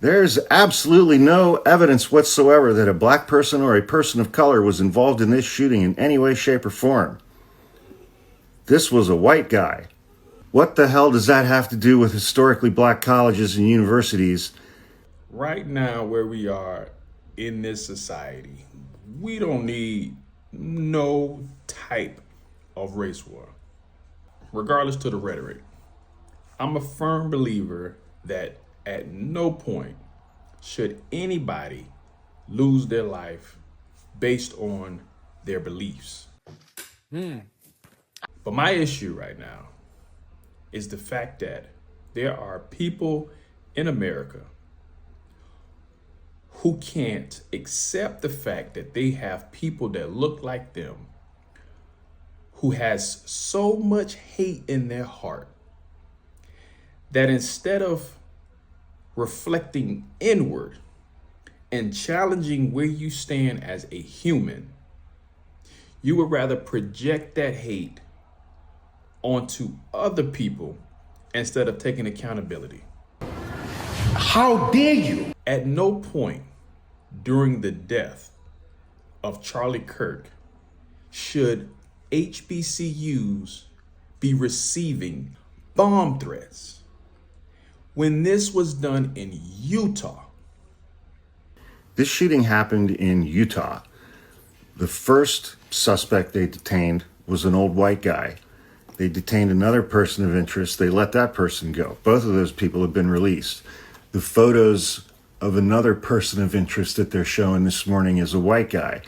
There's absolutely no evidence whatsoever that a black person or a person of color was involved in this shooting in any way, shape, or form. This was a white guy. What the hell does that have to do with historically black colleges and universities? Right now, where we are in this society, we don't need no type of race war, regardless to the rhetoric. I'm a firm believer that at no point should anybody lose their life based on their beliefs. But my issue right now is the fact that there are people in America who can't accept the fact that they have people that look like them, who has so much hate in their heart, that instead of reflecting inward and challenging where you stand as a human, you would rather project that hate onto other people instead of taking accountability. How dare you? At no point during the death of Charlie Kirk should HBCUs be receiving bomb threats. When this was done in Utah. This shooting happened in Utah. The first suspect they detained was an old white guy. They detained another person of interest. They let that person go. Both of those people have been released. The photos of another person of interest that they're showing this morning is a white guy.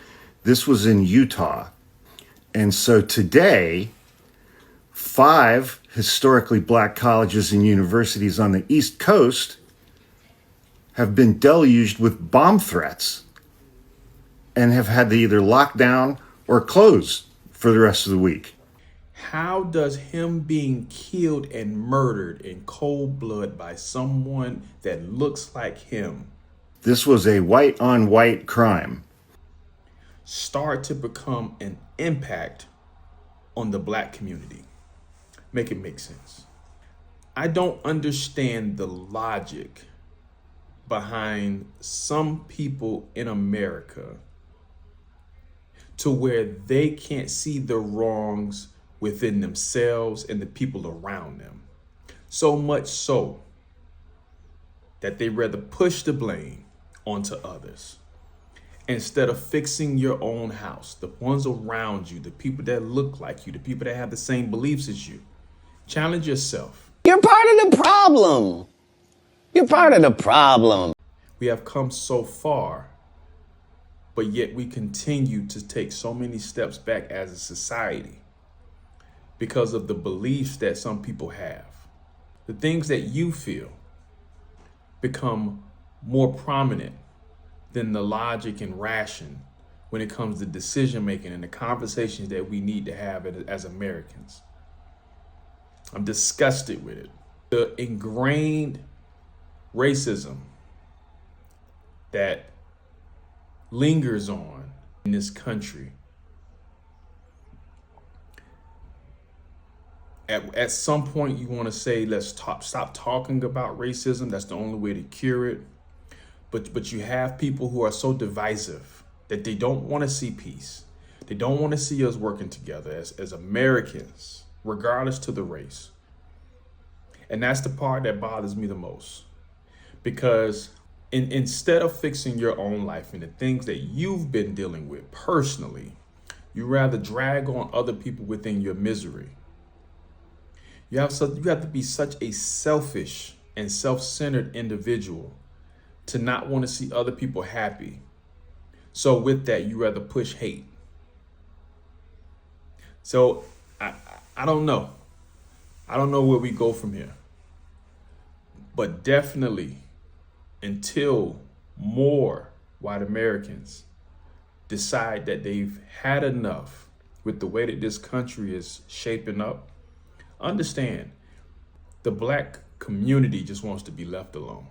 This was in Utah. And so today, 5 historically black colleges and universities on the East Coast have been deluged with bomb threats and have had to either lock down or close for the rest of the week. How does him being killed and murdered in cold blood by someone that looks like him, this was a white on white crime, start to become an impact on the black community? Make it make sense. I don't understand the logic behind some people in America to where they can't see the wrongs within themselves and the people around them. So much so that they rather push the blame onto others instead of fixing your own house, the ones around you, the people that look like you, the people that have the same beliefs as you. Challenge yourself. You're part of the problem. You're part of the problem. We have come so far, but yet we continue to take so many steps back as a society because of the beliefs that some people have. The things that you feel become more prominent than the logic and ration when it comes to decision making and the conversations that we need to have as Americans. I'm disgusted with it. The ingrained racism that lingers on in this country. At some point, you want to say, stop talking about racism. That's the only way to cure it. But you have people who are so divisive that they don't want to see peace. They don't want to see us working together as Americans, regardless to the race. And that's the part that bothers me the most. Because instead of fixing your own life and the things that you've been dealing with personally, you rather drag on other people within your misery. You have to be such a selfish and self-centered individual to not want to see other people happy. So with that, you rather push hate. So I don't know. I don't know where we go from here. But definitely, until more white Americans decide that they've had enough with the way that this country is shaping up, understand, the black community just wants to be left alone.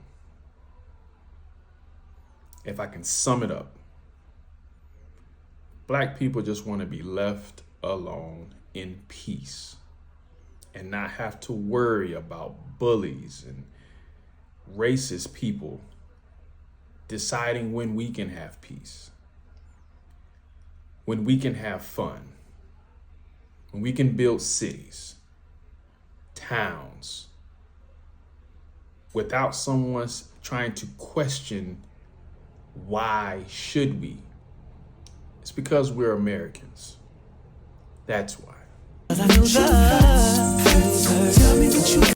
If I can sum it up, black people just want to be left alone in peace and not have to worry about bullies and racist people deciding when we can have peace, when we can have fun, when we can build cities, towns, without someone trying to question why should we. It's because we're Americans. That's why.